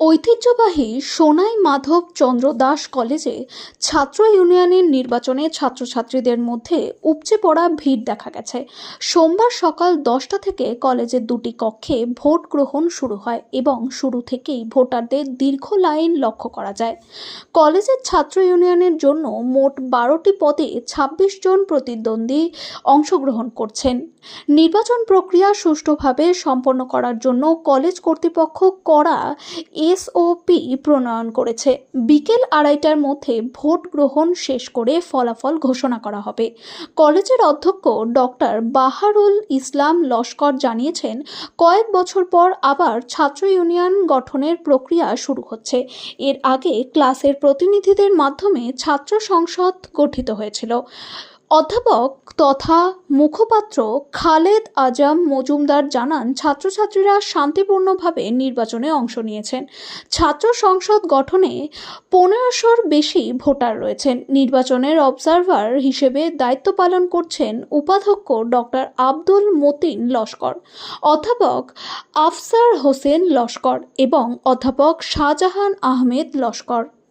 ঐতিহ্যবাহী সোনাই মাধব চন্দ্র দাস কলেজে ছাত্র ইউনিয়নের নির্বাচনে ছাত্রছাত্রীদের মধ্যে উপচে পড়া ভিড় দেখা গেছে। সোমবার সকাল 10টা থেকে কলেজের দুটি কক্ষে ভোট গ্রহণ শুরু হয় এবং শুরু থেকেই ভোটারদের দীর্ঘ লাইন লক্ষ্য করা যায়। কলেজের ছাত্র ইউনিয়নের জন্য মোট 12টি পদে 26 জন প্রতিদ্বন্দ্বী অংশগ্রহণ করছেন। নির্বাচন প্রক্রিয়া সুষ্ঠুভাবে সম্পন্ন করার জন্য কলেজ কর্তৃপক্ষ কড়া এসওপি প্রণয়ন করেছে। বিকেল 2:30টার মধ্যে ভোট গ্রহণ শেষ করে ফলাফল ঘোষণা করা হবে। কলেজের অধ্যক্ষ ডক্টর বাহারুল ইসলাম লস্কর জানিয়েছেন, কয়েক বছর পর আবার ছাত্র ইউনিয়ন গঠনের প্রক্রিয়া শুরু হচ্ছে। এর আগে ক্লাসের প্রতিনিধিদের মাধ্যমে ছাত্র সংসদ গঠিত হয়েছিল। অধ্যাপক তথা মুখপাত্র খালেদ আজম মজুমদার জানান, ছাত্রছাত্রীরা শান্তিপূর্ণভাবে নির্বাচনে অংশ নিয়েছেন। ছাত্র সংসদ গঠনে 1500-র বেশি ভোটার রয়েছেন। নির্বাচনের অবজারভার হিসেবে দায়িত্ব পালন করছেন উপাধ্যক্ষ ডক্টর আব্দুল মতিন লস্কর, অধ্যাপক আফসার হোসেন লস্কর এবং অধ্যাপক শাহজাহান আহমেদ লস্কর।